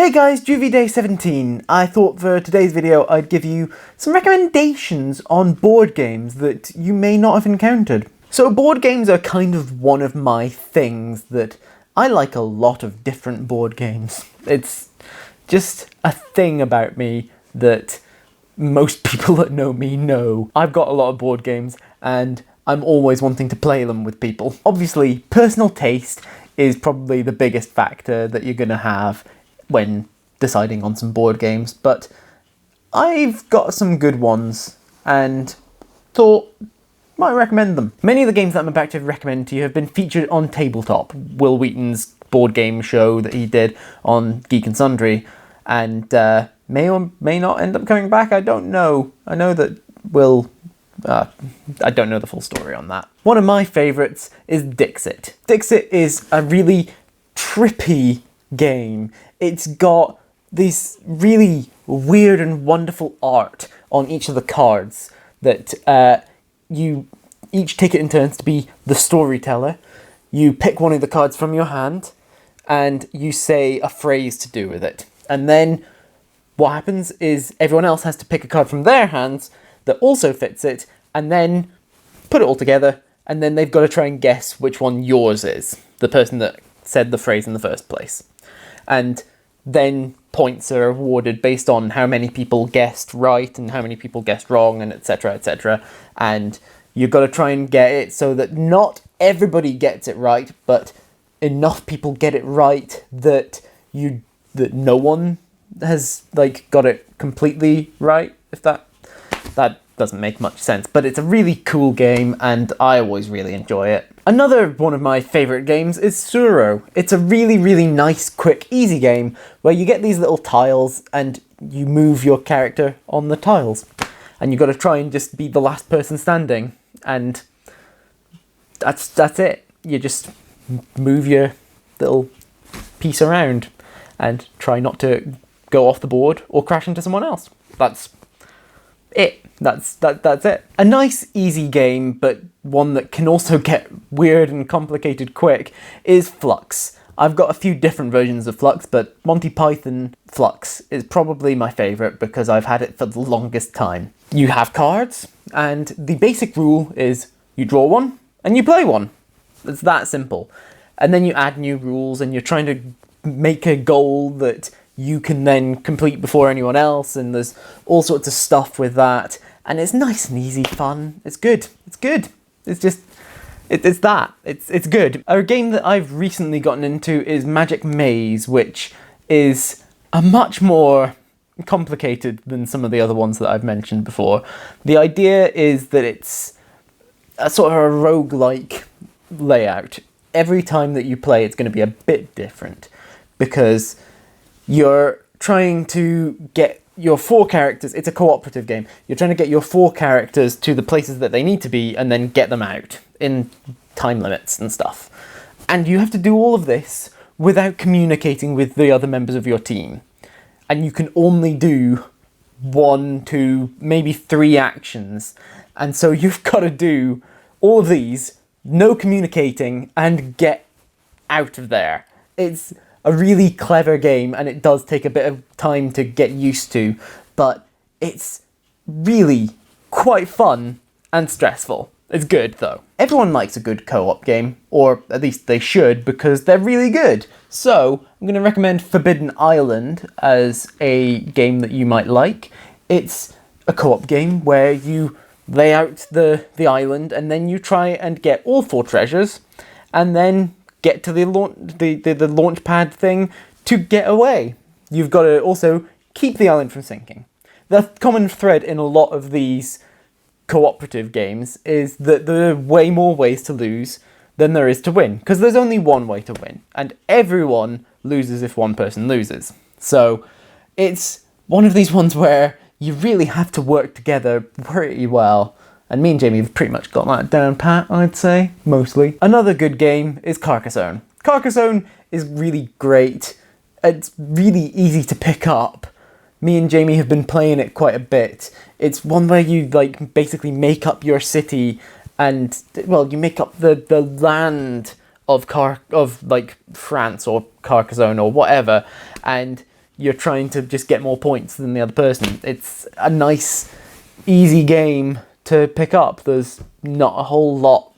Hey guys, JuV Day 17. I thought for today's video I'd give you some recommendations on board games that you may not have encountered. So board games are kind of one of my things that I like a lot of different board games. It's just a thing about me that most people that know me know. I've got a lot of board games and I'm always wanting to play them with people. Obviously, personal taste is probably the biggest factor that you're gonna have when deciding on some board games, but I've got some good ones and thought might recommend them. Many of the games that I'm about to recommend to you have been featured on Tabletop, Will Wheaton's board game show that he did on Geek and Sundry, and may or may not end up coming back, I don't know. I know that Will... I don't know the full story on that. One of my favourites is Dixit. Dixit is a really trippy game. It's got this really weird and wonderful art on each of the cards that you each take it in turns to be the storyteller. You pick one of the cards from your hand and you say a phrase to do with it. And then what happens is everyone else has to pick a card from their hands that also fits it and then put it all together, and then they've got to try and guess which one yours is, the person that said the phrase in the first place. And then points are awarded based on how many people guessed right and how many people guessed wrong, and etc, etc. And you've got to try and get it so that not everybody gets it right, but enough people get it right that no one has got it completely right, if that doesn't make much sense. But it's a really cool game and I always really enjoy it. Another one of my favourite games is SuRo. It's a really, really nice, quick, easy game where you get these little tiles and you move your character on the tiles. And you've got to try and just be the last person standing. And that's it. You just move your little piece around and try not to go off the board or crash into someone else. That's it. That's it. A nice, easy game, but one that can also get weird and complicated quick, is Flux. I've got a few different versions of Flux, but Monty Python Flux is probably my favourite because I've had it for the longest time. You have cards, and the basic rule is you draw one and you play one. It's that simple. And then you add new rules and you're trying to make a goal that you can then complete before anyone else, and there's all sorts of stuff with that. And it's nice and easy fun. It's good. It's good. It's just, it's good. A game that I've recently gotten into is Magic Maze, which is a much more complicated than some of the other ones that I've mentioned before. The idea is that it's a sort of a roguelike layout. Every time that you play, it's going to be a bit different because you're trying to get your 4 characters, it's a cooperative game, you're trying to get your 4 characters to the places that they need to be and then get them out in time limits and stuff. And you have to do all of this without communicating with the other members of your team. And you can only do 1, 2, maybe 3 actions. And so you've got to do all of these, no communicating, and get out of there. It's a really clever game, and it does take a bit of time to get used to, but it's really quite fun and stressful. It's good, though. Everyone likes a good co-op game, or at least they should, because they're really good. So, I'm going to recommend Forbidden Island as a game that you might like. It's a co-op game where you lay out the island, and then you try and get all 4 treasures, and then get to the launch pad thing to get away. You've got to also keep the island from sinking. The common thread in a lot of these cooperative games is that there are way more ways to lose than there is to win, because there's only one way to win, and everyone loses if one person loses. So it's one of these ones where you really have to work together pretty well. And me and Jamie have pretty much got that down pat, I'd say, mostly. Another good game is Carcassonne. Carcassonne is really great. It's really easy to pick up. Me and Jamie have been playing it quite a bit. It's one where you basically make up your city and, well, you make up the land of France or Carcassonne or whatever, and you're trying to just get more points than the other person. It's a nice, easy game to pick up. There's not a whole lot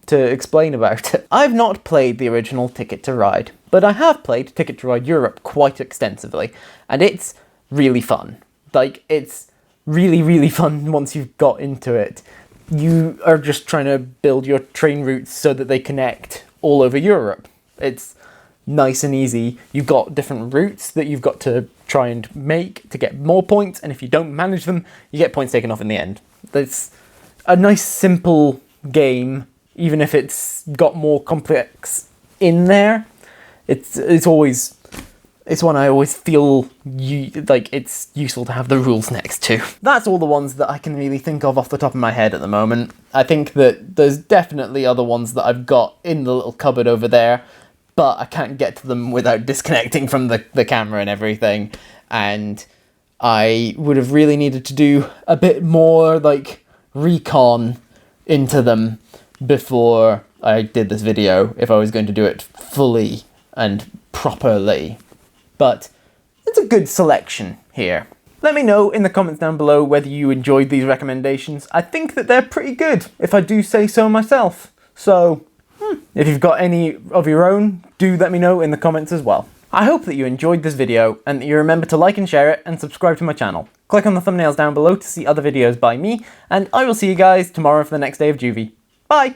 to explain about it. I've not played the original Ticket to Ride, but I have played Ticket to Ride Europe quite extensively, and it's really fun. Like, it's really, really fun once you've got into it. You are just trying to build your train routes so that they connect all over Europe. It's nice and easy. You've got different routes that you've got to try and make to get more points, and if you don't manage them, you get points taken off in the end. It's a nice, simple game, even if it's got more complex in there. It's one I always feel like it's useful to have the rules next to. That's all the ones that I can really think of off the top of my head at the moment. I think that there's definitely other ones that I've got in the little cupboard over there, but I can't get to them without disconnecting from the camera and everything. And I would have really needed to do a bit more like recon into them before I did this video if I was going to do it fully and properly. But it's a good selection here. Let me know in the comments down below whether you enjoyed these recommendations. I think that they're pretty good, if I do say so myself. So, if you've got any of your own, do let me know in the comments as well. I hope that you enjoyed this video and that you remember to like and share it and subscribe to my channel. Click on the thumbnails down below to see other videos by me, and I will see you guys tomorrow for the next day of JuV. Bye!